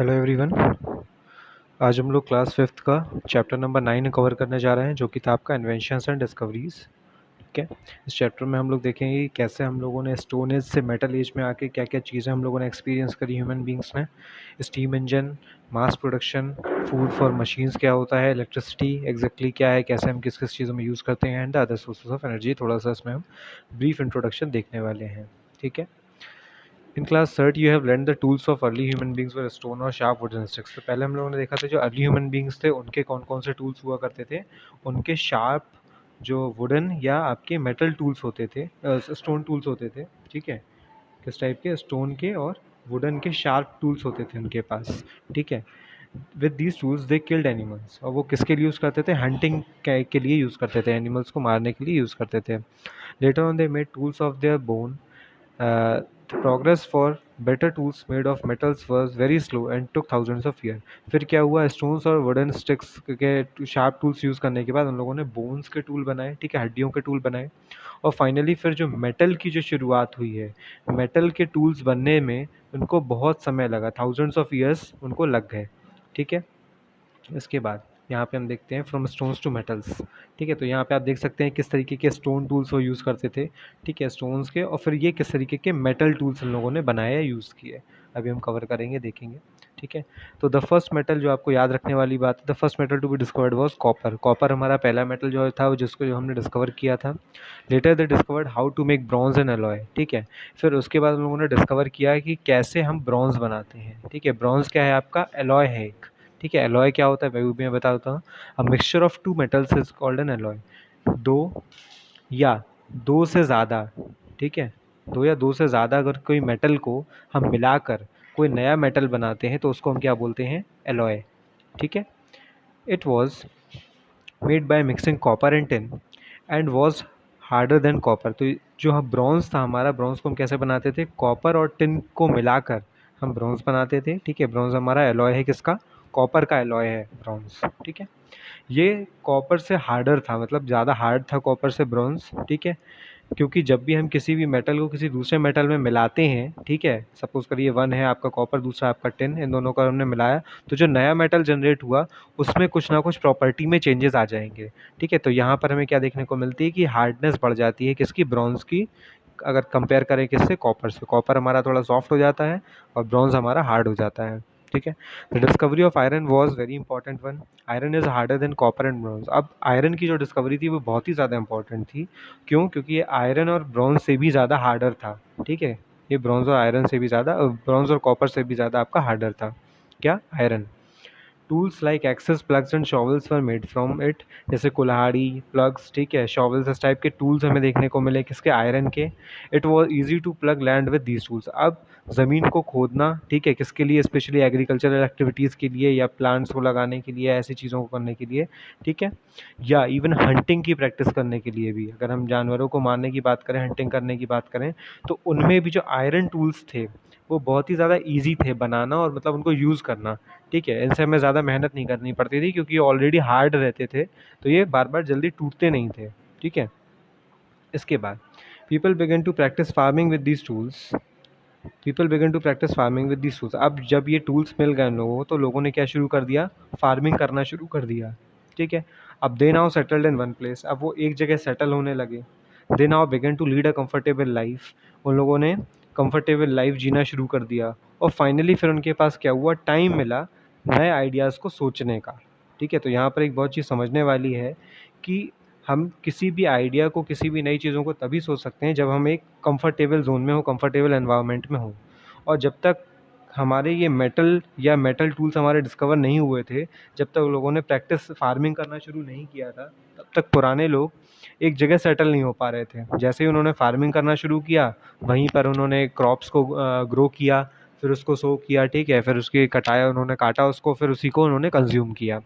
Hello everyone. आज हम लोग क्लास फिफ्थ का चैप्टर नंबर 9 कवर करने जा रहे हैं, जो किताब का इन्वेंशंस एंड डिस्कवरीज। ठीक है। इस चैप्टर में हम लोग देखेंगे कि कैसे हम लोगों ने स्टोन एज से मेटल एज में आके क्या क्या चीज़ें हम लोगों ने एक्सपीरियंस करी ह्यूमन बींग्स ने। Steam engine, mass production, food for machines क्या होता है, इलेक्ट्रिसिटी एग्जैक्टली क्या है, कैसे हम किस किस चीज़ों में यूज़ करते हैं, and other sources of energy. थोड़ा सा इसमें हम ब्रीफ इंट्रोडक्शन देखने वाले हैं। ठीक है। In class third you have learn the tools of early human beings were stone और शार्प वुडन स्टिक्स। तो पहले हम लोगों ने देखा था जो अर्ली ह्यूमन बींग्स थे उनके कौन कौन से टूल्स हुआ करते थे। उनके शार्प जो वुडन या आपके मेटल टूल्स होते थे, स्टोन टूल्स होते थे। ठीक है। किस टाइप के? स्टोन के और वुडन के शार्प टूल्स होते थे उनके पास। ठीक है। With these tools they killed animals. और वो किसके लिए यूज़ करते थे? हंटिंग के लिए यूज़ करते थे, एनिमल्स को मारने के लिए यूज़ करते थे। Later on they made tools of their bone. The progress for better tools made of metals was very slow and took thousands of years. फिर क्या हुआ? स्टोन्स और वुडन स्टिक्स के शार्प टूल्स यूज़ करने के बाद उन लोगों ने बोन्स के टूल बनाए। ठीक है, हड्डियों के टूल बनाए। और फाइनली फिर जो मेटल की जो शुरुआत हुई है, मेटल के टूल्स बनने में उनको बहुत समय लगा, थाउजेंड्स ऑफ ईयर्स उनको लग गए। ठीक है। इसके बाद यहाँ पे हम देखते हैं फ्रॉम स्टोन्स टू मेटल्स। ठीक है। तो यहाँ पे आप देख सकते हैं किस तरीके के स्टोन टूल्स वो यूज़ करते थे। ठीक है, स्टोन्स के। और फिर ये किस तरीके के मेटल टूल्स हम लोगों ने बनाए या यूज़ किए, अभी हम कवर करेंगे, देखेंगे। ठीक है। तो द फर्स्ट मेटल जो आपको याद रखने वाली बात है, the first metal to be discovered was copper. Copper हमारा पहला मेटल जो था वो जिसको जो हमने डिस्कवर किया था। Later they discovered how to make bronze and alloy. ठीक है। फिर उसके बाद हम लोगों ने डिस्कवर किया कि कैसे हम ब्रॉन्ज बनाते हैं। ठीक है। ब्रॉन्ज क्या है? आपका एलॉय है एक। ठीक है। एलॉय क्या होता है वो भी मैं बता देता हूँ। A mixture of two metals is called an alloy. दो या दो से ज़्यादा। ठीक है। दो या दो से ज़्यादा अगर कोई मेटल को हम मिलाकर कोई नया मेटल बनाते हैं तो उसको हम क्या बोलते हैं? एलॉय। ठीक है। It was made by mixing copper and tin and was harder than copper. तो जो ब्रॉन्ज था हमारा, ब्रॉन्ज को हम कैसे बनाते थे? कॉपर और टिन को मिलाकर हम ब्रॉन्ज बनाते थे। ठीक है। ब्रॉन्ज हमारा एलॉय है, किसका? कॉपर का एलॉय है ब्रॉन्ज। ठीक है। ये कॉपर से हार्डर था, मतलब ज़्यादा हार्ड था कॉपर से ब्रॉन्ज। ठीक है। क्योंकि जब भी हम किसी भी मेटल को किसी दूसरे मेटल में मिलाते हैं, ठीक है, सपोज करिए वन है आपका कॉपर, दूसरा आपका टिन, इन दोनों का हमने मिलाया, तो जो नया मेटल जनरेट हुआ उसमें कुछ ना कुछ प्रॉपर्टी में चेंजेस आ जाएंगे। ठीक है। तो यहाँ पर हमें क्या देखने को मिलती है कि हार्डनेस बढ़ जाती है, किसकी? ब्रॉन्ज की। अगर कंपेयर करें किससे? कॉपर से। कॉपर हमारा थोड़ा सॉफ्ट हो जाता है और ब्रॉन्ज हमारा हार्ड हो जाता है। ठीक है। The discovery of iron was very important one. Iron is harder than copper and bronze. अब आयरन की जो डिस्कवरी थी वो बहुत ही ज़्यादा इंपॉर्टेंट थी। क्यों? क्योंकि ये आयरन और ब्रॉन्ज से भी ज़्यादा हार्डर था। ठीक है। ये ब्रॉन्ज और आयरन से भी ज़्यादा, ब्रॉन्ज और कॉपर से भी ज़्यादा आपका हार्डर था। क्या? Iron. Tools like axes, ploughs and shovels were made from it. जैसे कुल्हाड़ी, प्लग्स, ठीक है, शॉवल्स, इस टाइप के टूल्स हमें देखने को मिले, किसके? आयरन के। It was easy to plough land with these tools. अब ज़मीन को खोदना, ठीक है, किसके लिए? स्पेशली एग्रीकल्चरल एक्टिविटीज़ के लिए या प्लांट्स को लगाने के लिए, ऐसी चीज़ों को करने के लिए। ठीक है। या इवन हंटिंग की प्रैक्टिस करने के लिए भी, अगर हम जानवरों को मारने की बात करें, हंटिंग करने की बात करें, तो उनमें भी जो आयरन टूल्स थे वो बहुत ही ज़्यादा ईजी थे बनाना, और मतलब उनको यूज़ करना। ठीक है। इनसे हमें ज़्यादा मेहनत नहीं करनी पड़ती थी क्योंकि ये ऑलरेडी हार्ड रहते थे, तो ये बार बार जल्दी टूटते नहीं थे। ठीक है। इसके बाद people began to practise farming with these tools. People began to practise farming with these tools. अब जब ये टूल्स मिल गए लोगों को तो लोगों ने क्या शुरू कर दिया? फार्मिंग करना शुरू कर दिया। ठीक है। अब they now settled in one place. अब वो एक जगह सेटल होने लगे। They now began to lead a comfortable life. उन लोगों ने कंफर्टेबल लाइफ जीना शुरू कर दिया। और फाइनली फिर उनके पास क्या हुआ? टाइम मिला नए आइडियाज़ को सोचने का। ठीक है। तो यहाँ पर एक बहुत चीज़ समझने वाली है कि हम किसी भी आइडिया को, किसी भी नई चीज़ों को तभी सोच सकते हैं जब हम एक कंफर्टेबल जोन में हो, कंफर्टेबल एनवायरनमेंट में हो। और जब तक हमारे ये मेटल या मेटल टूल्स हमारे डिस्कवर नहीं हुए थे, जब तक लोगों ने प्रैक्टिस फार्मिंग करना शुरू नहीं किया था, तब तक पुराने लोग एक जगह सेटल नहीं हो पा रहे थे। जैसे ही उन्होंने फार्मिंग करना शुरू किया, वहीं पर उन्होंने क्रॉप्स को ग्रो किया, फिर उसको सो किया। ठीक है। फिर उसकी कटाया, उन्होंने काटा उसको, फिर उसी को उन्होंने कंज्यूम किया।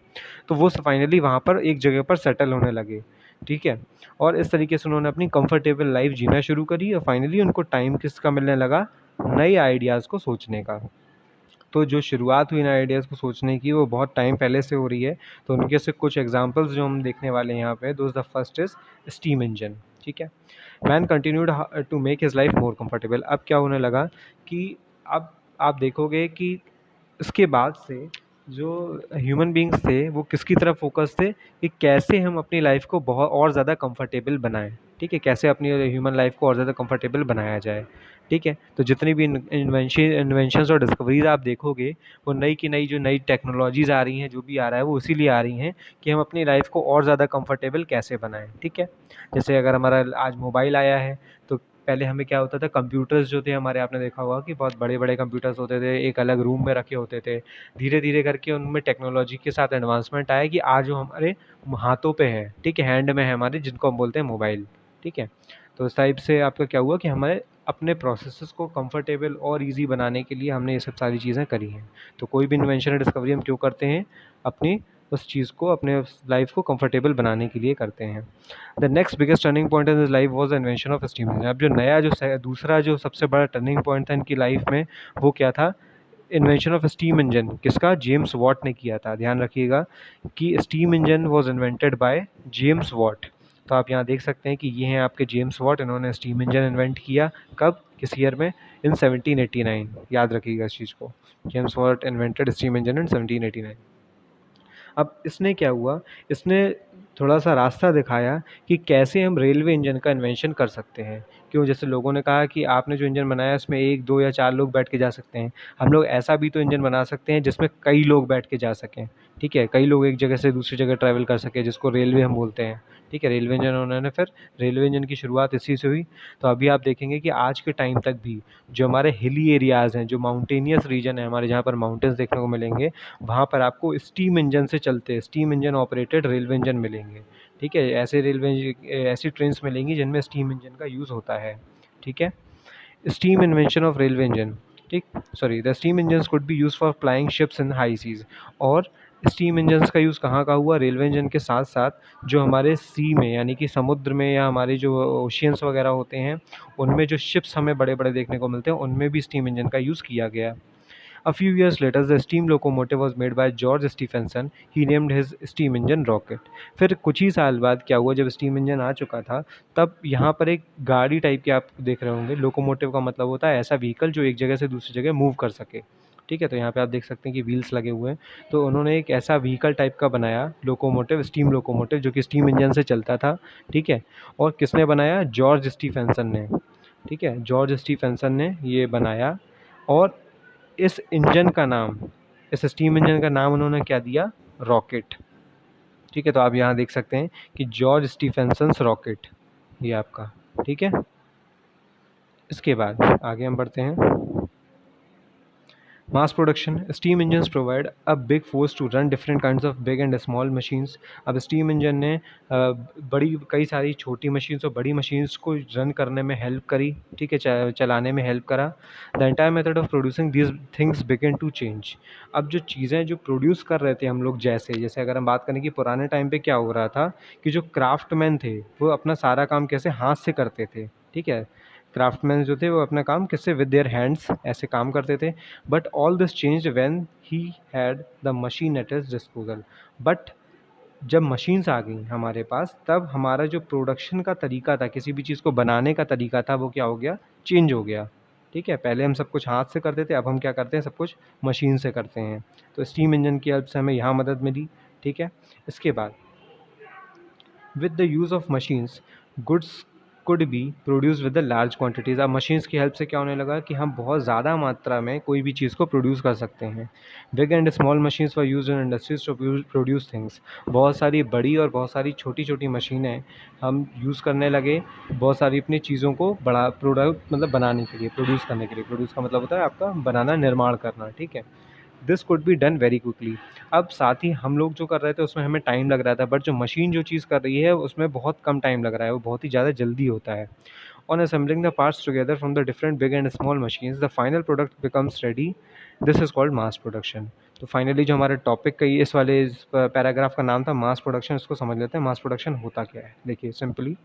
तो वो फाइनली वहाँ पर एक जगह पर सेटल होने लगे। ठीक है। और इस तरीके से उन्होंने अपनी कंफर्टेबल लाइफ जीना शुरू करी और फाइनली उनको टाइम किसका मिलने लगा? नए आइडियाज़ को सोचने का। तो जो शुरुआत हुई नए आइडियाज़ को सोचने की वो बहुत टाइम पहले से हो रही है। तो उनके से कुछ एग्जांपल्स जो हम देखने वाले हैं यहाँ पे, दोस्त the first is steam engine. ठीक है। Man continued to make his life more comfortable. अब क्या होने लगा कि अब आप देखोगे कि इसके बाद से जो ह्यूमन बींग्स थे वो किसकी तरफ फोकस थे कि कैसे हम अपनी लाइफ को बहुत और ज़्यादा कंफर्टेबल बनाएं, ठीक है, कैसे अपनी ह्यूमन लाइफ को और ज़्यादा कंफर्टेबल बनाया जाए, ठीक है। तो जितनी भी इन्वेंशंस और डिस्कवरीज आप देखोगे वो नई की नई जो नई टेक्नोलॉजीज़ आ रही हैं, जो भी आ रहा है वो इसीलिए आ रही हैं कि हम अपनी लाइफ को और ज़्यादा कंफर्टेबल कैसे बनाएं, ठीक है। जैसे अगर हमारा आज मोबाइल आया है तो पहले हमें क्या होता था, कंप्यूटर्स जो थे हमारे, आपने देखा होगा कि बहुत बड़े बड़े कंप्यूटर्स होते थे, एक अलग रूम में रखे होते थे। धीरे धीरे करके उनमें टेक्नोलॉजी के साथ एडवांसमेंट आया कि आज वो हमारे हाथों पे है, ठीक है, हैंड में है हमारे, जिनको हम बोलते हैं मोबाइल, ठीक है। तो इस टाइप से आपका क्या हुआ कि हमारे अपने प्रोसेसेस को कंफर्टेबल और इजी बनाने के लिए हमने ये सब सारी चीज़ें करी हैं। तो कोई भी इन्वेंशन या डिस्कवरी हम क्यों करते हैं, अपनी उस चीज़ को, अपने लाइफ को कंफर्टेबल बनाने के लिए करते हैं। The next biggest turning point in his life was the invention of steam engine. अब जो नया जो दूसरा जो सबसे बड़ा टर्निंग पॉइंट था इनकी लाइफ में, वो क्या था, इन्वेंशन ऑफ स्टीम इंजन। किसका? जेम्स वॉट ने किया था। ध्यान रखिएगा कि steam engine was invented by James Watt. तो आप यहाँ देख सकते हैं कि ये हैं आपके जेम्स वॉट, इन्होंने स्टीम इंजन इन्वेंट किया। कब? किस ईयर में? इन 1789। याद रखिएगा इस चीज़ को, James Watt invented steam engine in 1789। अब इसने क्या हुआ, इसने थोड़ा सा रास्ता दिखाया कि कैसे हम रेलवे इंजन का इन्वेंशन कर सकते हैं। क्यों? जैसे लोगों ने कहा कि आपने जो इंजन बनाया उसमें 1, 2 या 4 लोग बैठ के जा सकते हैं, हम लोग ऐसा भी तो इंजन बना सकते हैं जिसमें कई लोग बैठ के जा सकें, ठीक है, कई लोग एक जगह से दूसरी जगह ट्रैवल कर सकें, जिसको रेलवे हम बोलते हैं, ठीक है। रेलवे इंजन उन्होंने फिर रेलवे इंजन की शुरुआत इसी से हुई। तो अभी आप देखेंगे कि आज के टाइम तक भी जो हमारे हिली एरियाज़ हैं, जो माउंटेनियस रीजन है हमारे, जहाँ पर माउंटेन्स देखने को मिलेंगे, वहाँ पर आपको स्टीम इंजन से चलते, steam engine operated railway engine मिलेंगे, ठीक है। ऐसे ऐसी ट्रेन्स मिलेंगी जिनमें स्टीम इंजन का यूज़ होता है, ठीक है। Steam invention of railway engine, ठीक, sorry, the steam engines could be use for flying ships in high seas. और स्टीम इंजन्स का यूज़ कहाँ का हुआ? रेलवे इंजन के साथ साथ जो हमारे सी में, यानी कि समुद्र में, या हमारे जो ओशियंस वगैरह होते हैं उनमें जो शिप्स हमें बड़े बड़े देखने को मिलते हैं, उनमें भी स्टीम इंजन का यूज़ किया गया। A few years later, the steam locomotive was made by George Stephenson. He named his steam engine rocket. फिर कुछ ही साल बाद क्या हुआ, जब स्टीम इंजन आ चुका था, तब यहाँ पर एक गाड़ी टाइप के आप देख रहे होंगे। लोकोमोटिव का मतलब होता है ऐसा व्हीकल जो एक जगह से दूसरी जगह मूव कर सके, ठीक है। तो यहाँ पे आप देख सकते हैं कि व्हील्स लगे हुए हैं। तो उन्होंने एक ऐसा व्हीकल टाइप का बनाया, लोकोमोटिव, स्टीम लोकोमोटिव, जो कि स्टीम इंजन से चलता था, ठीक है। और किसने बनाया? जॉर्ज स्टीफेंसन ने, ठीक है, जॉर्ज स्टीफेंसन ने ये बनाया। और इस इंजन का नाम, इस स्टीम इंजन का नाम उन्होंने क्या दिया? रॉकेट, ठीक है। तो आप यहाँ देख सकते हैं कि जॉर्ज स्टीफेंसन्स रॉकेट, ये आपका, ठीक है। इसके बाद आगे हम बढ़ते हैं। Mass production, steam engines provide a big force to run different kinds of big and small machines. अब स्टीम इंजन ने बड़ी कई सारी छोटी मशीन्स और बड़ी मशीन्स को रन करने में हेल्प करी, ठीक है, चलाने में हेल्प करा। The entire method of producing these things begin to change. अब जो चीज़ें जो प्रोड्यूस कर रहे थे हम लोग, जैसे जैसे अगर हम बात करें कि पुराने टाइम पे क्या हो रहा था कि जो क्राफ्टमैन थे वो अपना सारा काम कैसे हाथ से करते थे, ठीक है। क्राफ्टमैन जो थे वो अपना काम किससे? विद देयर हैंड्स ऐसे काम करते थे। But all this changed when he had the machine at his disposal. But जब मशीन्स आ गई हमारे पास, तब हमारा जो प्रोडक्शन का तरीका था, किसी भी चीज़ को बनाने का तरीका था, वो क्या हो गया? चेंज हो गया, ठीक है। पहले हम सब कुछ हाथ से करते थे, अब हम क्या करते हैं? सब कुछ मशीन से करते हैं। तो स्टीम इंजन की हेल्प से हमें यहाँ मदद मिली, ठीक है। इसके बाद with the use of machines, goods could be produce with the large quantities. अब मशीन्स की हेल्प से क्या होने लगा कि हम बहुत ज़्यादा मात्रा में कोई भी चीज़ को प्रोड्यूस कर सकते हैं। Big and small machines were use in industries to produce things. बहुत सारी बड़ी और बहुत सारी छोटी छोटी मशीनें हम यूज़ करने लगे, बहुत सारी अपनी चीज़ों को बड़ा प्रोडक्ट मतलब बनाने के लिए, प्रोड्यूस करने के लिए। प्रोड्यूस का मतलब होता है आपका बनाना, निर्माण करना, ठीक है। This could be done very quickly. अब साथ ही हम लोग जो कर रहे थे उसमें हमें टाइम लग रहा था, बट जो मशीन जो चीज़ कर रही है उसमें बहुत कम टाइम लग रहा है, वो बहुत ही ज़्यादा जल्दी होता है। On assembling the parts together from the different big and small machines, the final product becomes ready. This is called mass production. तो फाइनली जो हमारे टॉपिक का इस वाले पैराग्राफ का नाम था मास प्रोडक्शन, इसको समझ लेते हैं। मास प्रोडक्शन होता क्या है? देखिए सिंपली,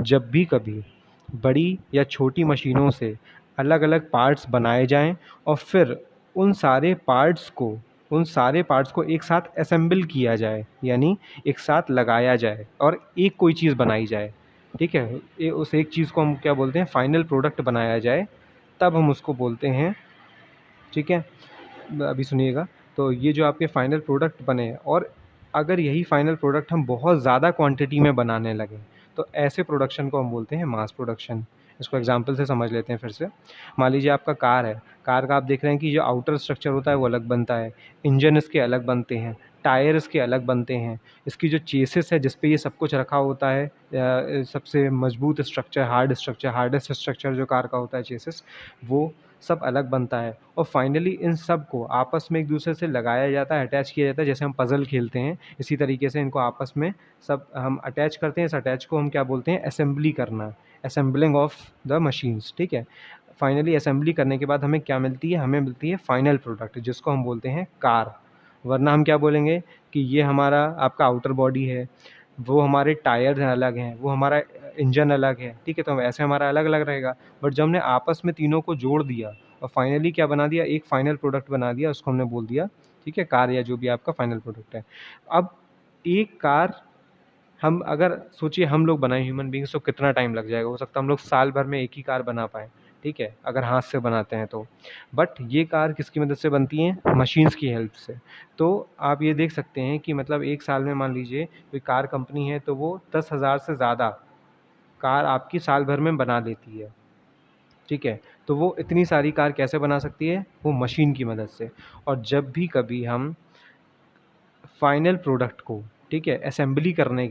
जब भी कभी बड़ी या छोटी मशीनों से अलग अलग पार्ट्स बनाए जाएं और फिर उन सारे पार्ट्स को उन सारे पार्ट्स को एक साथ असेंबल किया जाए, यानी एक साथ लगाया जाए और एक कोई चीज़ बनाई जाए, ठीक है। उस एक चीज़ को हम क्या बोलते हैं? फाइनल प्रोडक्ट बनाया जाए, तब हम उसको बोलते हैं, ठीक है, अभी सुनिएगा। तो ये जो आपके फाइनल प्रोडक्ट बने, और अगर यही फाइनल प्रोडक्ट हम बहुत ज़्यादा क्वांटिटी में बनाने लगें, तो ऐसे प्रोडक्शन को हम बोलते हैं मास प्रोडक्शन। इसको एग्जांपल से समझ लेते हैं फिर से। मान लीजिए आपका कार है, कार का आप देख रहे हैं कि जो आउटर स्ट्रक्चर होता है वो अलग बनता है, इंजन इसके अलग बनते हैं, टायर इसके अलग बनते हैं, इसकी जो चेसिस है जिस पे ये सब कुछ रखा होता है, सबसे मजबूत स्ट्रक्चर, हार्डेस्ट स्ट्रक्चर जो कार का होता है, चेसिस, वो सब अलग बनता है। और फाइनली इन सब को आपस में एक दूसरे से लगाया जाता है, अटैच किया जाता है। जैसे हम पज़ल खेलते हैं, इसी तरीके से इनको आपस में सब हम अटैच करते हैं। इस अटैच को हम क्या बोलते हैं? असेंबली करना, असेंबलिंग ऑफ द मशीन्स, ठीक है। फाइनली असेंबली करने के बाद हमें क्या मिलती है? हमें मिलती है फाइनल प्रोडक्ट, जिसको हम बोलते हैं कार। वरना हम क्या बोलेंगे कि ये हमारा आपका आउटर बॉडी है, वो हमारे टायर अलग हैं, वो हमारा इंजन अलग है, ठीक है। तो ऐसे हमारा अलग अलग रहेगा। बट जब हमने आपस में तीनों को जोड़ दिया और फाइनली क्या बना दिया? एक फाइनल प्रोडक्ट बना दिया, उसको हमने बोल दिया, ठीक है, कार, या जो भी आपका फाइनल प्रोडक्ट है। अब एक कार, हम अगर सोचिए हम लोग बनाए ह्यूमन बींग्स, तो कितना टाइम लग जाएगा? हो सकता है हम लोग साल भर में एक ही कार बना पाएँ, ठीक है, अगर हाथ से बनाते हैं तो। बट ये कार किसकी मदद से बनती हैं? मशीन्स की हेल्प से। तो आप ये देख सकते हैं कि मतलब एक साल में मान लीजिए कोई कार कंपनी है, तो वो 10,000 से ज़्यादा कार आपकी साल भर में बना लेती है, ठीक है। तो वो इतनी सारी कार कैसे बना सकती है? वो मशीन की मदद से। और जब भी कभी हम फाइनल प्रोडक्ट को, ठीक है, असेंबली करने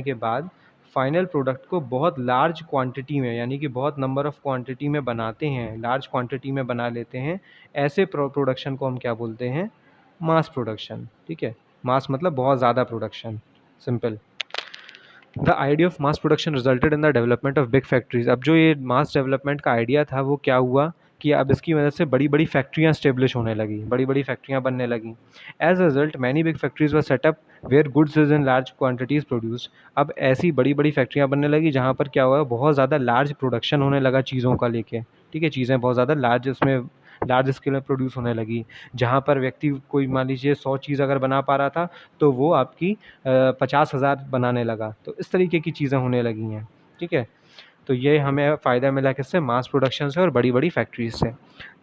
के बाद फाइनल प्रोडक्ट को बहुत लार्ज क्वांटिटी में, यानी कि बहुत नंबर ऑफ क्वांटिटी में बनाते हैं, लार्ज क्वांटिटी में बना लेते हैं, ऐसे प्रोडक्शन को हम क्या बोलते हैं? मास प्रोडक्शन, ठीक है। मास मतलब बहुत ज़्यादा production, simple. The idea of mass production resulted in the development of big factories. अब जो ये मास डेवलपमेंट का आइडिया था, वो क्या हुआ कि अब इसकी वजह से बड़ी बड़ी फैक्ट्रियाँ स्टेब्लिश होने लगी, बड़ी बड़ी फैक्ट्रियाँ बनने लगी। As a result many big factories were set up where goods is in large quantities produced. अब ऐसी बड़ी बड़ी फैक्ट्रियाँ बनने लगी जहाँ पर क्या हुआ, बहुत ज़्यादा लार्ज प्रोडक्शन होने लगा चीज़ों का लेके, ठीक है। चीज़ें बहुत ज़्यादा लार्ज, उसमें लार्ज स्केल में प्रोड्यूस होने लगी। जहाँ पर व्यक्ति कोई मान लीजिए 100 चीज़ अगर बना पा रहा था, तो वो आपकी 50,000 बनाने लगा। तो इस तरीके की चीज़ें होने लगी हैं, ठीक है। तो ये हमें फ़ायदा मिला किससे? मास प्रोडक्शन से और बड़ी-बड़ी फैक्ट्रीज़ से।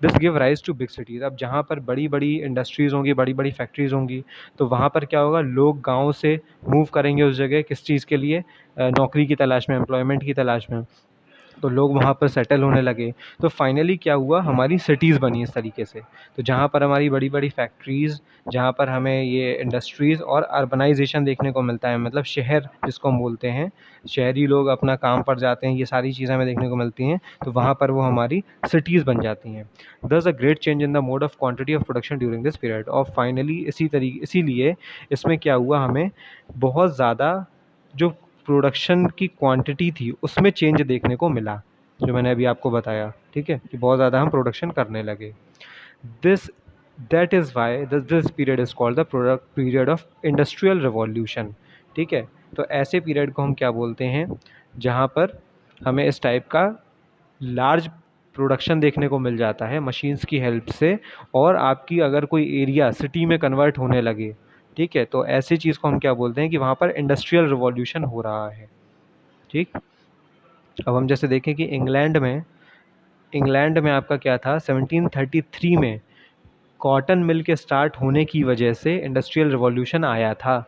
This give rise to big cities. अब जहाँ पर बड़ी-बड़ी इंडस्ट्रीज़ होंगी, बड़ी-बड़ी फैक्ट्रीज़ होंगी, तो वहाँ पर क्या होगा? लोग गाँव से मूव करेंगे उस जगह, किस चीज़ के लिए? नौकरी की तलाश में, एम्प्लॉयमेंट की तलाश में। तो लोग वहाँ पर सेटल होने लगे। तो फाइनली क्या हुआ? हमारी सिटीज़ बनी इस तरीके से। तो जहाँ पर हमारी बड़ी-बड़ी फैक्ट्रीज़, जहाँ पर हमें ये इंडस्ट्रीज़ और अर्बनाइज़ेशन देखने को मिलता है, मतलब शहर जिसको हम बोलते हैं, शहरी लोग अपना काम पर जाते हैं, ये सारी चीज़ें हमें देखने को मिलती हैं, तो वहाँ पर वो हमारी सिटीज़ बन जाती हैं। There is a great change in the mode of quantity of production during this period. और फाइनली इसीलिए इसमें क्या हुआ, हमें बहुत ज़्यादा जो प्रोडक्शन की क्वांटिटी थी उसमें चेंज देखने को मिला, जो मैंने अभी आपको बताया, ठीक है, कि बहुत ज़्यादा हम प्रोडक्शन करने लगे। This that is why this period is called the product period of industrial revolution, ठीक है। तो ऐसे पीरियड को हम क्या बोलते हैं? जहाँ पर हमें इस टाइप का लार्ज प्रोडक्शन देखने को मिल जाता है मशीन्स की हेल्प से, और आपकी अगर कोई एरिया सिटी में कन्वर्ट होने लगे, ठीक है, तो ऐसी चीज़ को हम क्या बोलते हैं? कि वहाँ पर इंडस्ट्रियल रिवॉल्यूशन हो रहा है, ठीक। अब हम जैसे देखें कि इंग्लैंड में आपका क्या था? 1733 में कॉटन मिल के स्टार्ट होने की वजह से इंडस्ट्रियल रिवॉल्यूशन आया था,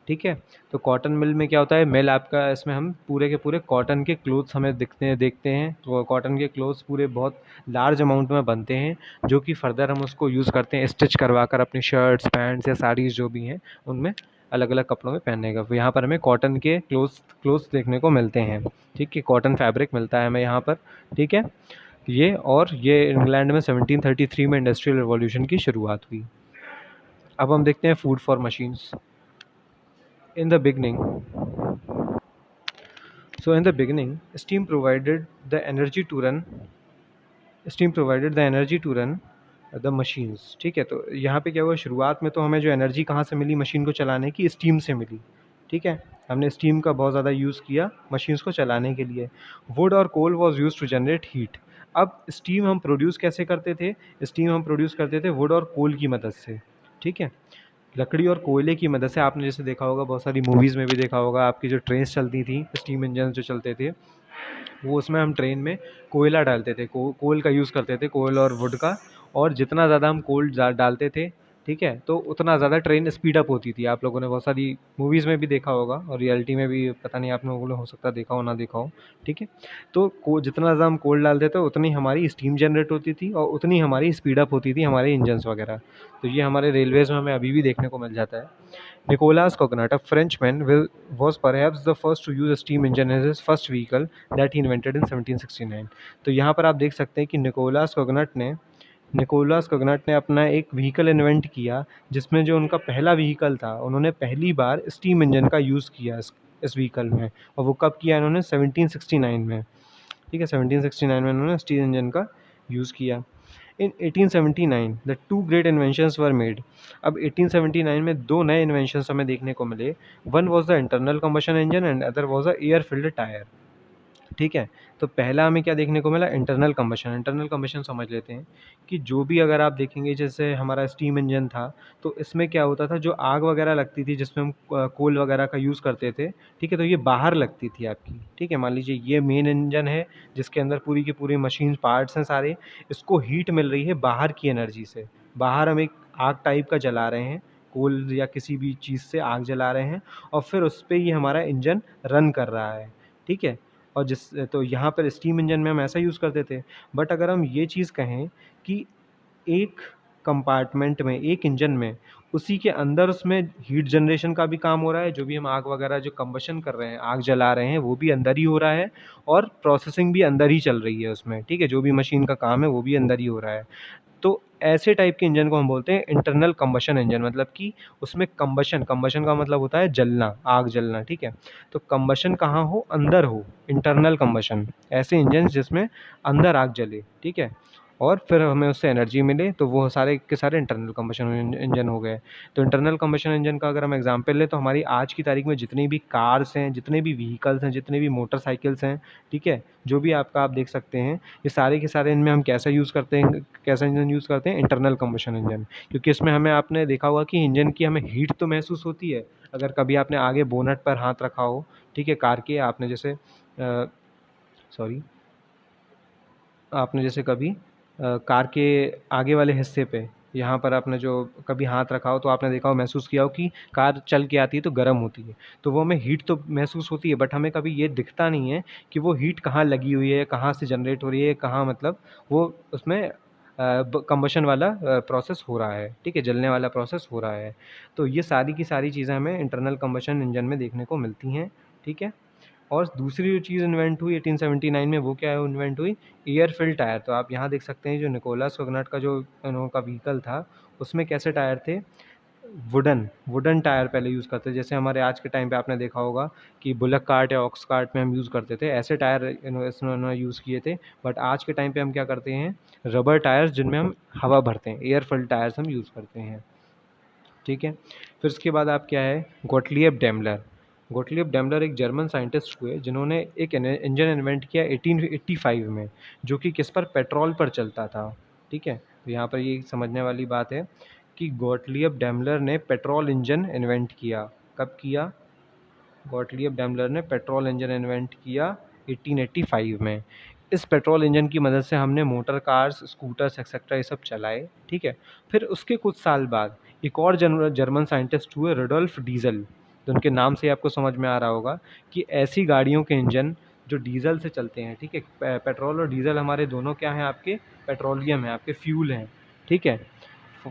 ठीक है। तो कॉटन मिल में क्या होता है? मिल आपका, इसमें हम पूरे के पूरे कॉटन के क्लोथ्स हमें देखते हैं। तो कॉटन के क्लोथ्स पूरे बहुत लार्ज अमाउंट में बनते हैं, जो कि फर्दर हम उसको यूज़ करते हैं स्टिच करवा कर अपनी शर्ट्स, पैंट्स या साड़ीज़ जो भी हैं उनमें, अलग अलग कपड़ों में पहनने का। तो यहाँ पर हमें कॉटन के क्लोथ्स देखने को मिलते हैं, ठीक है। कॉटन फैब्रिक मिलता है हमें यहाँ पर, ठीक है। ये इंग्लैंड में 1733 में इंडस्ट्रियल रिवॉल्यूशन की शुरुआत हुई। अब हम देखते हैं food for machines. In the beginning in the beginning steam provided the energy to run the machines, ठीक है। तो यहाँ पे क्या हुआ? शुरुआत में तो हमें जो एनर्जी कहाँ से मिली मशीन को चलाने की? स्टीम से मिली, ठीक है। हमने स्टीम का बहुत ज़्यादा यूज़ किया मशीन्स को चलाने के लिए। वुड और coal was use to generate heat. अब स्टीम हम प्रोड्यूस कैसे करते थे? स्टीम हम प्रोड्यूस करते थे वुड और कोल की मदद से, ठीक है, लकड़ी और कोयले की मदद से। आपने जैसे देखा होगा, बहुत सारी मूवीज़ में भी देखा होगा, आपकी जो ट्रेन्स चलती थी, स्टीम इंजन जो चलते थे, वो उसमें हम ट्रेन में कोयला डालते थे, कोल का यूज़ करते थे, कोल और वुड का। और जितना ज़्यादा हम कोल डालते थे, ठीक है, तो उतना ज़्यादा ट्रेन स्पीड अप होती थी। आप लोगों ने बहुत सारी मूवीज़ में भी देखा होगा और रियलिटी में भी पता नहीं आप लोगों ने हो सकता है देखा हो ना देखा हो, ठीक है। तो जितना ज़्यादा हम कोल डालते थे उतनी हमारी स्टीम जनरेट होती थी और उतनी हमारी स्पीड अप होती थी हमारे इंजन्स वगैरह। तो ये हमारे रेलवेज़ में हमें अभी भी देखने को मिल जाता है। Nicolas Cognat, a Frenchman, was perhaps the first to use a steam engine as his first vehicle that he invented in 1769. तो यहाँ पर आप देख सकते हैं कि निकोलस कोगनट ने अपना एक व्हीकल इन्वेंट किया जिसमें जो उनका पहला व्हीकल था, उन्होंने पहली बार स्टीम इंजन का यूज़ किया इस व्हीकल में। और वो कब किया इन्होंने? 1769 में, ठीक है। 1769 में उन्होंने स्टीम इंजन का यूज़ किया। इन 1879 the two great inventions were made. अब 1879 में दो नए इन्वेंशंस हमें देखने को मिले। One was the internal combustion engine and other was the air filled tyre, ठीक है। तो पहला हमें क्या देखने को मिला? Internal combustion. इंटरनल कंबशन समझ लेते हैं कि जो भी अगर आप देखेंगे जैसे हमारा स्टीम इंजन था, तो इसमें क्या होता था, जो आग वगैरह लगती थी जिसमें हम कोल वगैरह का यूज़ करते थे, ठीक है, तो ये बाहर लगती थी आपकी, ठीक है। मान लीजिए ये मेन इंजन है जिसके अंदर पूरी की पूरी मशीन पार्ट्स हैं सारे, इसको हीट मिल रही है बाहर की एनर्जी से। बाहर हम एक आग टाइप का जला रहे हैं, कोल या किसी भी चीज़ से आग जला रहे हैं और फिर उस पर ये हमारा इंजन रन कर रहा है, ठीक है। और तो यहाँ पर स्टीम इंजन में हम ऐसा यूज़ करते थे। बट अगर हम ये चीज़ कहें कि एक कंपार्टमेंट में, एक इंजन में, उसी के अंदर उसमें हीट जनरेशन का भी काम हो रहा है, जो भी हम आग वगैरह जो कंबशन कर रहे हैं, आग जला रहे हैं, वो भी अंदर ही हो रहा है और प्रोसेसिंग भी अंदर ही चल रही है उसमें, ठीक है। जो भी मशीन का काम है वो भी अंदर ही हो रहा है। तो ऐसे टाइप के इंजन को हम बोलते हैं इंटरनल कंबशन इंजन, मतलब कि उसमें कंबशन का मतलब होता है जलना, आग जलना, ठीक है। तो कंबशन कहाँ हो? अंदर हो, इंटरनल कंबशन। ऐसे इंजन जिसमें अंदर आग जले, ठीक है, और फिर हमें उससे एनर्जी मिले, तो वो सारे के सारे इंटरनल कंबशन इंजन हो गए। तो इंटरनल कंबशन इंजन का अगर हम एग्जांपल लें तो हमारी आज की तारीख में जितनी भी कार्स हैं, जितने भी व्हीकल्स हैं, जितने भी मोटरसाइकिल्स हैं, ठीक है, जो भी आपका आप देख सकते हैं, ये सारे के सारे इनमें हम कैसा यूज़ करते हैं, कैसा इंजन यूज़ करते हैं? Internal combustion engine. क्योंकि इसमें हमें, आपने देखा होगा कि इंजन की हमें हीट तो महसूस होती है। अगर कभी आपने आगे बोनट पर हाथ रखा हो, ठीक है, कार के, आपने जैसे सॉरी आपने जैसे कभी कार के आगे वाले हिस्से पे, यहाँ पर आपने जो कभी हाथ रखा हो तो आपने देखा हो, महसूस किया हो कि कार चल के आती है तो गर्म होती है। तो वो हमें हीट तो महसूस होती है, बट हमें कभी ये दिखता नहीं है कि वो हीट कहाँ लगी हुई है, कहाँ से जनरेट हो रही है, कहाँ मतलब वो उसमें कंबशन वाला प्रोसेस हो रहा है, ठीक है, जलने वाला प्रोसेस हो रहा है। तो ये सारी की सारी चीज़ें हमें इंटरनल कंबशन इंजन में देखने को मिलती हैं, ठीक है। और दूसरी जो चीज़ इन्वेंट हुई 1879 में, वो क्या है इन्वेंट हुई? Air filled tyre. तो आप यहाँ देख सकते हैं जो निकोलस कोगनट का जो इनका व्हीकल था, उसमें कैसे टायर थे? वुडन टायर पहले यूज़ करते थे। जैसे हमारे आज के टाइम पे आपने देखा होगा कि बुलक कार्ट या ऑक्स कार्ट में हम यूज़ करते थे, ऐसे टायर इन्होंने यूज़ किए थे। बट आज के टाइम पे हम क्या करते हैं? रबर टायर्स जिनमें हम हवा भरते हैं, एयर फिल्ड टायर्स हम यूज़ करते हैं, ठीक है। फिर उसके बाद आप क्या है? गोटलियब डेमलर। गोटलियब डेमलर एक जर्मन साइंटिस्ट हुए जिन्होंने एक इंजन इन्वेंट किया 1885 में, जो कि किस पर? पेट्रोल पर चलता था, ठीक है। तो यहाँ पर ये समझने वाली बात है कि गोटलियब डेमलर ने पेट्रोल इंजन इन्वेंट किया। कब किया? गॉटलिब डेमलर ने पेट्रोल इंजन इन्वेंट किया 1885 में। इस पेट्रोल इंजन की मदद से हमने मोटर कार्स, स्कूटर्स एक्सेट्रा ये सब चलाए, ठीक है। फिर उसके कुछ साल बाद एक और जर्मन साइंटिस्ट हुए, रुडोल्फ डीजल। तो उनके नाम से आपको समझ में आ रहा होगा कि ऐसी गाड़ियों के इंजन जो डीजल से चलते हैं, ठीक है। पेट्रोल और डीजल हमारे दोनों क्या हैं? आपके पेट्रोलियम है, आपके फ्यूल हैं, ठीक है।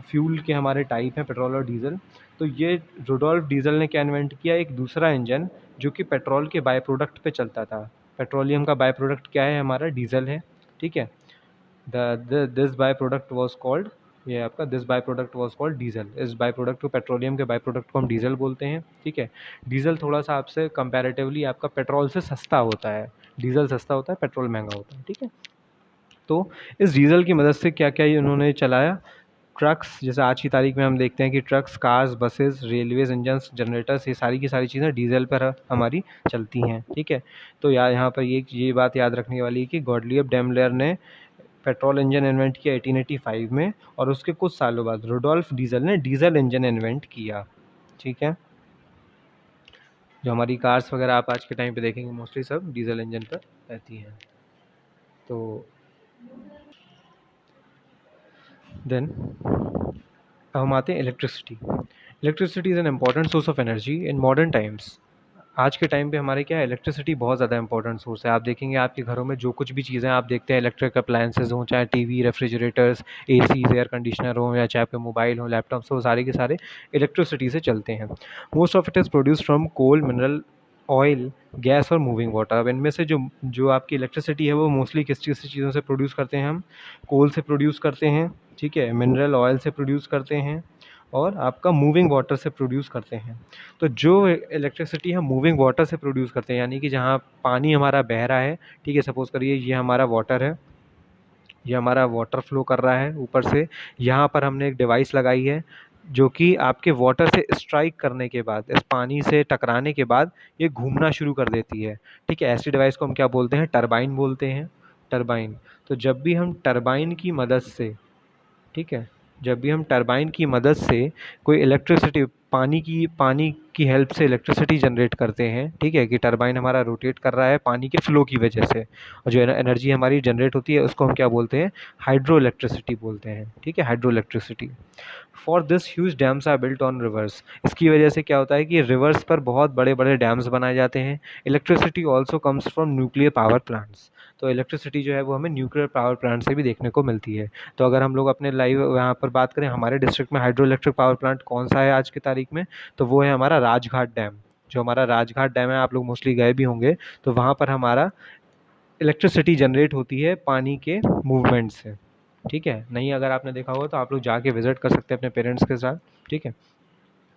फ्यूल के हमारे टाइप हैं पेट्रोल और डीजल। तो ये रुडोल्फ डीजल ने क्या इन्वेंट किया? एक दूसरा इंजन जो कि पेट्रोल के बाय प्रोडक्ट पे चलता था। पेट्रोलियम का बाय प्रोडक्ट क्या है? हमारा डीजल है, ठीक है। This by product was called, ये आपका this by product was called diesel. इस बाय प्रोडक्ट को, पेट्रोलियम के बाय प्रोडक्ट को हम डीजल बोलते हैं, ठीक है। डीजल थोड़ा सा आपसे कंपैरेटिवली आपका पेट्रोल से सस्ता होता है। डीजल सस्ता होता है, पेट्रोल महंगा होता है, ठीक है। तो इस डीजल की मदद से क्या क्या ये उन्होंने चलाया? ट्रक्स, जैसे आज की तारीख में हम देखते हैं कि trucks, cars, buses, railways engines, generators, ये सारी की सारी चीज़ें डीजल पर हमारी चलती हैं, ठीक है। तो यहाँ पर ये बात याद रखने वाली है कि गॉटलिब डेमलर ने पेट्रोल इंजन इन्वेंट किया 1885 में, और उसके कुछ सालों बाद रुडोल्फ डीजल ने डीजल इंजन इन्वेंट किया, ठीक है। जो हमारी कार्स वगैरह आप आज के टाइम पे देखेंगे मोस्टली सब डीजल इंजन पर रहती हैं। तो देन अब हम आते हैं electricity. Electricity is an important source of energy in modern times. आज के टाइम पे हमारे क्या है, इलेक्ट्रिसिटी बहुत ज़्यादा इंपॉर्टेंट सोर्स है। आप देखेंगे आपके घरों में जो कुछ भी चीज़ें आप देखते हैं, इलेक्ट्रिक अप्लायंसेज हों, चाहे TV, refrigerators, ACs, air conditioner हों, या चाहे आपके मोबाइल हों, लैपटॉप्स हो, सारे के सारे इलेक्ट्रिसिटी से चलते हैं। Most of it is produce from coal, mineral oil, gas और मूविंग वाटर। अब इनमें से जो जो आपकी इलेक्ट्रिसिटी है वो मोस्टली किस चीज़ों से प्रोड्यूस करते हैं हम? कोल से प्रोड्यूस करते हैं, ठीक है, मिनरल ऑयल से प्रोड्यूस करते हैं, और आपका मूविंग वाटर से प्रोड्यूस करते हैं। तो जो इलेक्ट्रिसिटी हम मूविंग वाटर से प्रोड्यूस करते हैं, यानी कि जहाँ पानी हमारा बह रहा है, ठीक है, सपोज़ करिए ये हमारा वाटर है, ये हमारा वाटर फ्लो कर रहा है ऊपर से, यहाँ पर हमने एक डिवाइस लगाई है जो कि आपके वाटर से स्ट्राइक करने के बाद, इस पानी से टकराने के बाद ये घूमना शुरू कर देती है, ठीक है। ऐसी डिवाइस को हम क्या बोलते हैं? टरबाइन बोलते हैं, टरबाइन। तो जब भी हम टरबाइन की मदद से, ठीक है, जब भी हम टरबाइन की मदद से कोई इलेक्ट्रिसिटी, पानी की हेल्प से इलेक्ट्रिसिटी जनरेट करते हैं, ठीक है, कि टरबाइन हमारा रोटेट कर रहा है पानी के फ्लो की वजह से, और जो एनर्जी हमारी जनरेट होती है उसको हम क्या बोलते हैं? हाइड्रो इलेक्ट्रिसिटी बोलते हैं, ठीक है, hydro electricity. For this huge dams are built on rivers. इसकी वजह से क्या होता है कि रिवर्स पर बहुत बड़े बड़े डैम्स बनाए जाते हैं। Electricity also comes from nuclear power plants. तो इलेक्ट्रिसिटी जो है वो हमें न्यूक्लियर पावर प्लांट से भी देखने को मिलती है। तो अगर हम लोग अपने लाइव यहाँ पर बात करें, हमारे डिस्ट्रिक्ट में हाइड्रो इलेक्ट्रिक पावर प्लांट कौन सा है आज की तारीख में, तो वो है हमारा राजघाट डैम। जो हमारा राजघाट डैम है, आप लोग मोस्टली गए भी होंगे, तो वहाँ पर हमारा इलेक्ट्रिसिटी जनरेट होती है पानी के मूवमेंट से, ठीक है। नहीं अगर आपने देखा होगा तो आप लोग जाके विजिट कर सकते हैं अपने पेरेंट्स के साथ, ठीक है।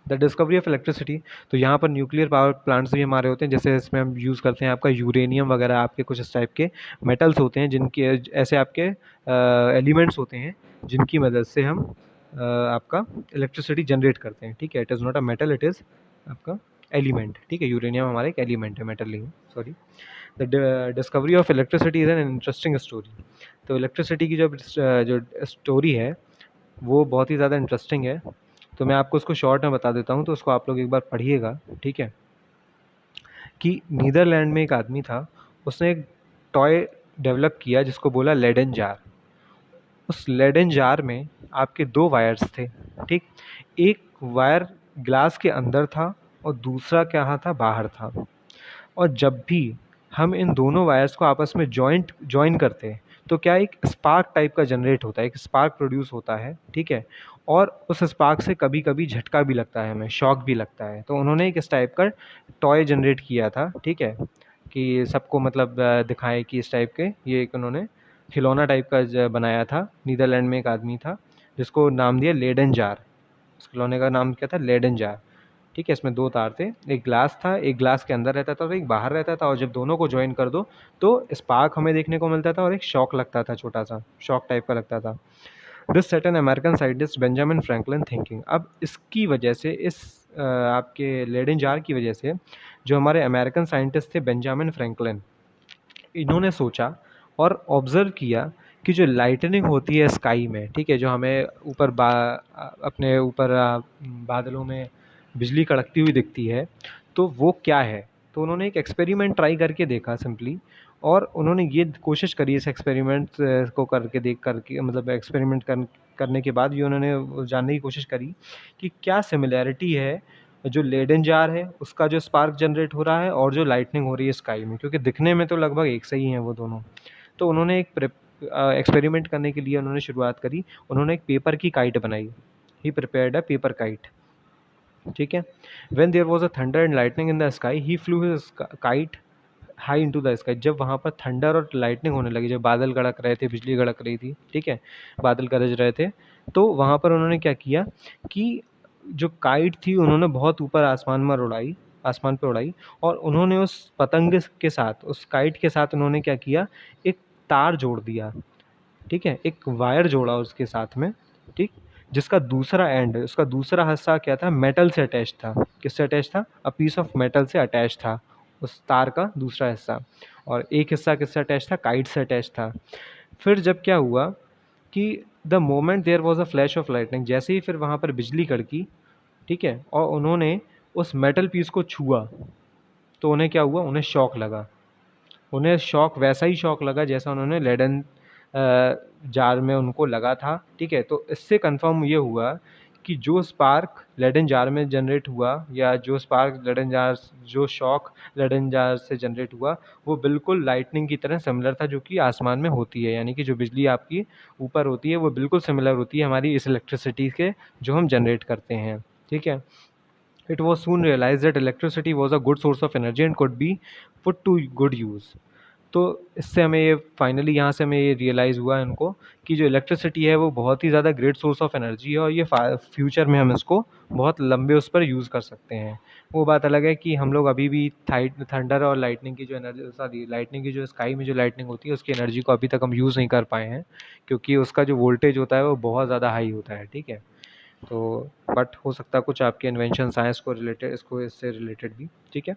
द डिस्कवरी ऑफ इलेक्ट्रिसिटी, तो यहाँ पर न्यूक्लियर पावर प्लांट्स भी हमारे होते हैं, जैसे इसमें हम यूज़ करते हैं आपका यूरेनियम वगैरह, आपके कुछ इस टाइप के मेटल्स होते हैं जिनके, ऐसे आपके एलिमेंट्स होते हैं जिनकी मदद से हम आपका इलेक्ट्रिसिटी जनरेट करते हैं, ठीक है। It is not a metal, it is आपका एलिमेंट, ठीक है। यूरेनियम हमारा एक एलिमेंट है, मेटल नहीं, sorry. The discovery of electricity is an interesting story. तो इलेक्ट्रिसिटी की जो स्टोरी है वो बहुत ही ज़्यादा इंटरेस्टिंग है। तो मैं आपको उसको शॉर्ट में बता देता हूँ, तो उसको आप लोग एक बार पढ़िएगा, ठीक है। कि नीदरलैंड में एक आदमी था, उसने एक टॉय डेवलप किया जिसको बोला लेडन जार। उस लेडन जार में आपके दो वायर्स थे, ठीक। एक वायर ग्लास के अंदर था और दूसरा क्या था, बाहर था। और जब भी हम इन दोनों वायर्स को आपस में जॉइन करते हैं तो क्या एक स्पार्क टाइप का जनरेट होता है, एक स्पार्क प्रोड्यूस होता है, ठीक है। और उस स्पार्क से कभी कभी झटका भी लगता है, हमें शॉक भी लगता है। तो उन्होंने एक इस टाइप का टॉय जनरेट किया था, ठीक है, कि सबको मतलब दिखाएं कि इस टाइप के, ये एक उन्होंने खिलौना टाइप का बनाया था। नीदरलैंड में एक आदमी था जिसको नाम दिया लेडन जार। उस खिलौने का नाम क्या था? लेडन जार, ठीक है। इसमें दो तार थे, एक ग्लास था, एक ग्लास के अंदर रहता था और एक बाहर रहता था, और जब दोनों को ज्वाइन कर दो तो स्पार्क हमें देखने को मिलता था और एक शॉक लगता था, छोटा सा शॉक टाइप का लगता था। This set an American scientist Benjamin Franklin thinking. अब इसकी वजह से, इस आपके लेडन जार की वजह से, जो हमारे अमेरिकन साइंटिस्ट थे बेंजामिन फ्रैंकलिन, इन्होंने सोचा और ऑब्ज़र्व किया कि जो लाइटनिंग होती है स्काई में, ठीक है, जो हमें ऊपर अपने ऊपर बादलों में बिजली कड़कती हुई दिखती है, तो वो क्या है। तो उन्होंने एक एक्सपेरिमेंट ट्राई करके देखा सिंपली, और उन्होंने ये कोशिश करी इस एक्सपेरिमेंट को करके देख करके, मतलब करने के बाद ये उन्होंने जानने की कोशिश करी कि क्या सिमिलैरिटी है जो लेडन जार है उसका जो स्पार्क जनरेट हो रहा है और जो लाइटनिंग हो रही है स्काई में, क्योंकि दिखने में तो लगभग एक से ही हैं वो दोनों। तो उन्होंने एक एक्सपेरिमेंट करने के लिए उन्होंने शुरुआत करी, उन्होंने एक पेपर की काइट बनाई। He prepared a paper kite, ठीक है। When there was a thunder and lightning in the sky he flew his kite high into the sky. जब वहाँ पर थंडर और लाइटनिंग होने लगी, जब बादल गड़क रहे थे, बिजली गड़क रही थी, ठीक है, बादल गरज रहे थे, तो वहाँ पर उन्होंने क्या किया कि जो काइट थी उन्होंने बहुत ऊपर आसमान पे उड़ाई, और उन्होंने उस पतंग के साथ, उस काइट के साथ उन्होंने क्या किया, एक तार जोड़ दिया, ठीक है, एक वायर जोड़ा उसके साथ में, ठीक। जिसका दूसरा एंड, उसका दूसरा हिस्सा क्या था, मेटल से अटैच था। किससे अटैच था? अ पीस ऑफ मेटल से अटैच था उस तार का दूसरा हिस्सा, और एक हिस्सा किससे अटैच था? काइट से अटैच था। फिर जब क्या हुआ कि the moment there was a flash of lightning, जैसे ही फिर वहाँ पर बिजली कड़की, ठीक है, और उन्होंने उस मेटल पीस को छुआ, तो उन्हें क्या हुआ, उन्हें शॉक लगा। उन्हें शॉक वैसा ही शॉक लगा जैसा उन्होंने लेडन जार में उनको लगा था। ठीक है, तो इससे कंफर्म ये हुआ कि जो स्पार्क लेडन जार में जनरेट हुआ, या जो स्पार्क लेडन जार, जो शॉक लेडन जार से जनरेट हुआ, वो बिल्कुल लाइटनिंग की तरह सिमिलर था जो कि आसमान में होती है। यानी कि जो बिजली आपकी ऊपर होती है वो बिल्कुल सिमिलर होती है हमारी इस इलेक्ट्रिसिटी के जो हम जनरेट करते हैं। ठीक है, it was soon realized that electricity was a good source of energy and could be put to good use। तो इससे हमें ये फाइनली यहाँ से हमें ये रियलाइज़ हुआ इनको कि जो इलेक्ट्रिसिटी है वो बहुत ही ज़्यादा ग्रेट सोर्स ऑफ एनर्जी है, और ये फ्यूचर में हम इसको बहुत लंबे उस पर यूज़ कर सकते हैं। वो बात अलग है कि हम लोग अभी भी थंडर और लाइटनिंग की जो एनर्जी, सॉरी लाइटनिंग की जो स्काई में जो लाइटनिंग होती है उसकी एनर्जी को अभी तक हम यूज़ नहीं कर पाए हैं, क्योंकि उसका जो वोल्टेज होता है वो बहुत ज़्यादा हाई होता है। ठीक है, तो बट हो सकता है कुछ आपके इन्वेंशन साइंस को रिलेटेड, इसको इससे रिलेटेड भी। ठीक है,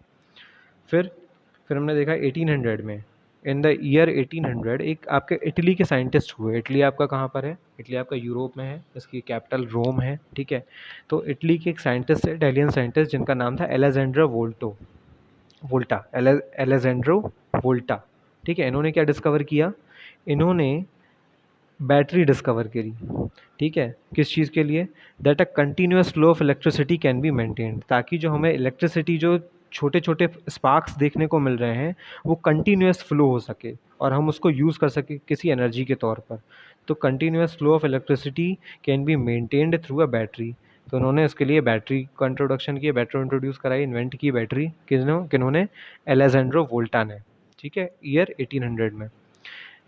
फिर हमने देखा 1800 में, इन द ईयर 1800 एक आपके इटली के साइंटिस्ट हुए। इटली आपका कहाँ पर है? इटली आपका यूरोप में है, इसकी कैपिटल रोम है। ठीक है, तो इटली के एक साइंटिस्ट है, इटालियन साइंटिस्ट, जिनका नाम था एलेजेंड्रो वोल्टा। एलेजेंड्रो वोल्टा। ठीक है, इन्होंने क्या डिस्कवर किया? इन्होंने बैटरी डिस्कवर करी। ठीक है, किस चीज़ के लिए? That a continuous flow of electricity can be maintained, ताकि जो हमें इलेक्ट्रिसिटी जो छोटे छोटे स्पार्क्स देखने को मिल रहे हैं वो कंटिन्यूस फ्लो हो सके और हम उसको यूज़ कर सके किसी एनर्जी के तौर पर। तो continuous flow of electricity can be maintained through a battery. तो उन्होंने इसके लिए बैटरी का इंट्रोडक्शन किया, बैटरी इंट्रोड्यूस कराई, इन्वेंट की बैटरी। किन्होंने? एलेजेंड्रो वोल्टा ने। ठीक है, ईयर 1800 में।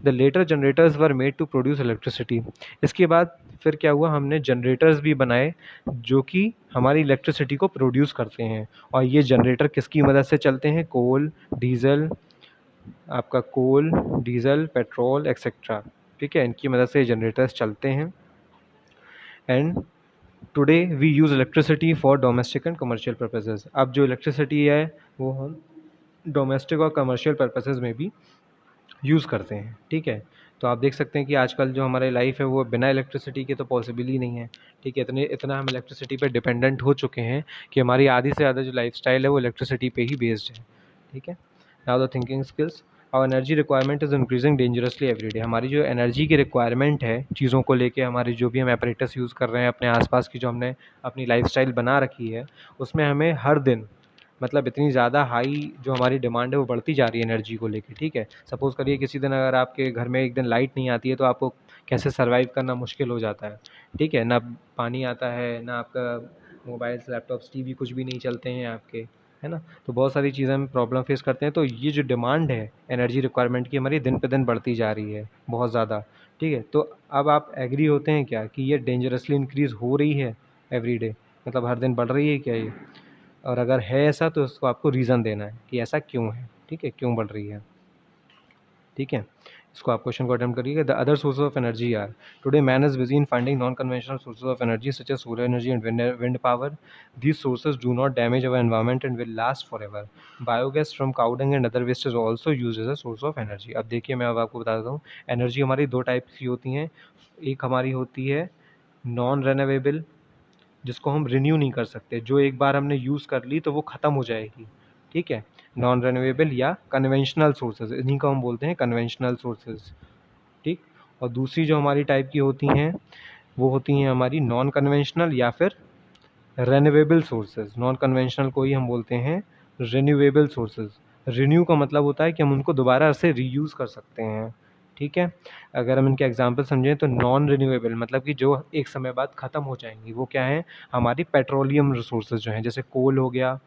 The later generators were made to produce electricity. इसके बाद फिर क्या हुआ? हमने जनरेटर्स भी बनाए जो कि हमारी इलेक्ट्रिसिटी को प्रोड्यूस करते हैं। और ये जनरेटर किसकी मदद से चलते हैं? कोल, डीजल, आपका कोल, डीजल, पेट्रोल एक्सेट्रा। ठीक है, इनकी मदद से जनरेटर्स चलते हैं। And today we use electricity for domestic and commercial purposes. अब जो इलेक्ट्रिसिटी है वो हम डोमेस्टिक और कमर्शियल पर्पसेस में भी यूज़ करते हैं। ठीक है, तो आप देख सकते हैं कि आजकल जो हमारी लाइफ है वो बिना इलेक्ट्रिसिटी के तो पॉसिबल ही नहीं है। ठीक है, इतना हम इलेक्ट्रिसिटी पे डिपेंडेंट हो चुके हैं कि हमारी आधी से ज़्यादा जो लाइफस्टाइल है वो इलेक्ट्रिसिटी पे ही बेस्ड है। ठीक है, नाउ द थिंकिंग स्किल्स। और energy requirement is increasing dangerously everyday. हमारी जो एनर्जी की रिक्वायरमेंट है चीज़ों को लेके, हमारी जो भी हम एपरेटस यूज़ कर रहे हैं अपने आसपास की, जो हमने अपनी लाइफस्टाइल बना रखी है, उसमें हमें हर दिन मतलब इतनी ज़्यादा हाई जो हमारी डिमांड है वो बढ़ती जा रही है एनर्जी को लेके। ठीक है, सपोज़ करिए किसी दिन अगर आपके घर में एक दिन लाइट नहीं आती है तो आपको कैसे सर्वाइव करना मुश्किल हो जाता है। ठीक है, ना पानी आता है, ना आपका मोबाइल्स, लैपटॉप्स, टीवी कुछ भी नहीं चलते हैं आपके, है ना? तो बहुत सारी चीज़ें हम प्रॉब्लम फेस करते हैं। तो ये जो डिमांड है एनर्जी रिक्वायरमेंट की हमारी दिन पे दिन बढ़ती जा रही है बहुत ज़्यादा। ठीक है, तो अब आप एग्री होते हैं क्या कि ये डेंजरसली इंक्रीज़ हो रही है एवरीडे, मतलब हर दिन बढ़ रही है क्या ये? और अगर है ऐसा तो उसको आपको रीज़न देना है कि ऐसा क्यों है। ठीक है, क्यों बढ़ रही है। ठीक है, इसको आप क्वेश्चन को अटेम्प्ट करिएगा। The other sources of energy are, today man is busy in finding non conventional sources of energy such as solar energy and wind power. These sources do not damage our environment and will last for ever. Biogas from cow dung and other waste is also use as a source of energy. अब देखिए, मैं अब आपको बता देता हूँ, energy हमारी दो टाइप की होती हैं। एक हमारी होती है नॉन रेन्यूएबल, जिसको हम रिन्यू नहीं कर सकते, जो एक बार हमने यूज़ कर ली तो वो ख़त्म हो जाएगी। ठीक है, नॉन रेन्यूएबल या कन्वेंशनल सोर्सेज, इन्हीं को हम बोलते हैं कन्वेंशनल सोर्सेज। ठीक, और दूसरी जो हमारी टाइप की होती हैं वो होती हैं हमारी नॉन कन्वेंशनल या फिर रेन्यूएबल सोर्सेज। नॉन कन्वेंशनल को ही हम बोलते हैं रिन्यूएबल सोर्सेज। रिन्यू का मतलब होता है कि हम उनको दोबारा से रीयूज़ कर सकते हैं। ठीक है, अगर हम इनके एग्जांपल समझें तो नॉन रिन्यूएबल मतलब कि जो एक समय बाद ख़त्म हो जाएंगी, वो क्या है? हमारी पेट्रोलियम रिसोर्सेज जो हैं, जैसे कोल हो गया,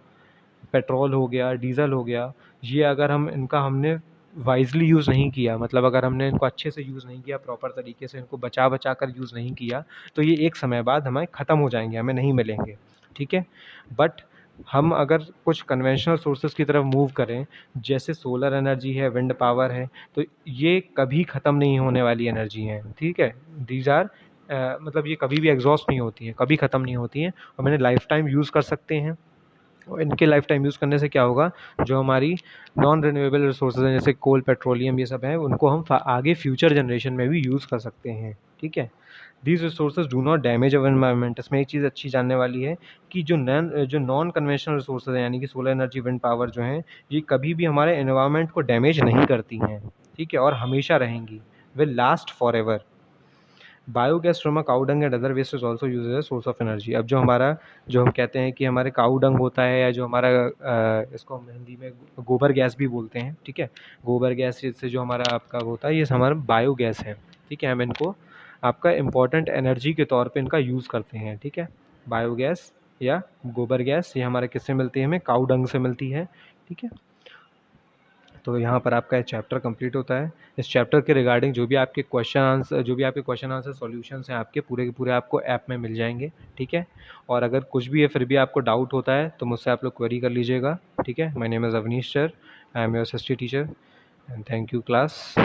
पेट्रोल हो गया, डीज़ल हो गया। ये अगर हमने वाइजली यूज़ नहीं किया, मतलब अगर हमने इनको अच्छे से यूज़ नहीं किया, प्रॉपर तरीके से इनको बचा बचा कर यूज़ नहीं किया, तो ये एक समय बाद हमें ख़त्म हो जाएंगे, हमें नहीं मिलेंगे। ठीक है, बट हम अगर कुछ कन्वेंशनल सोर्सेज की तरफ मूव करें, जैसे सोलर एनर्जी है, विंड पावर है, तो ये कभी ख़त्म नहीं होने वाली एनर्जी हैं। ठीक है, दीज आर मतलब ये कभी भी एग्जॉस्ट नहीं होती हैं, कभी ख़त्म नहीं होती हैं, और मैंने लाइफ टाइम यूज़ कर सकते हैं। और इनके लाइफ टाइम यूज़ करने से क्या होगा? जो हमारी नॉन रिन्यूएबल रिसोर्सेज हैं जैसे कोल, पेट्रोलियम, ये सब हैं, उनको हम आगे फ्यूचर जनरेशन में भी यूज़ कर सकते हैं। ठीक है, these resources do not damage our environment. इसमें एक चीज़ अच्छी जानने वाली है कि जो नॉन कन्वेंशनल रिसोर्सेज हैं, यानी कि सोलर एनर्जी, विंड पावर जो हैं, ये कभी भी हमारे एनवायरनमेंट को डैमेज नहीं करती हैं, ठीक है, और हमेशा रहेंगी, will last for ever. Biogas from a cow dung and other waste is also use as source of energy. अब जो हमारा, जो हम कहते हैं कि हमारे काऊ डंग होता है, या जो हमारा इसको हम हिंदी में गोबर गैस भी बोलते हैं, ठीक है, गोबर गैस से जो हमारा आपका होता है, ये हमारा बायोगैस है, ठीक है। हम इनको आपका इम्पॉर्टेंट एनर्जी के तौर पे इनका यूज़ करते हैं, ठीक है। बायोगैस या गोबर गैस ये हमारे किससे मिलती है, हमें काऊ डंग से मिलती है, ठीक है। तो यहाँ पर आपका चैप्टर कंप्लीट होता है। इस चैप्टर के रिगार्डिंग जो भी आपके क्वेश्चन आंसर सॉल्यूशंस हैं, आपके पूरे के पूरे आपको ऐप में मिल जाएंगे, ठीक है। और अगर कुछ भी है, फिर भी आपको डाउट होता है, तो मुझसे आप लोग क्वेरी कर लीजिएगा, ठीक है। My name is Avnish sir, I am your SST teacher, and thank you class.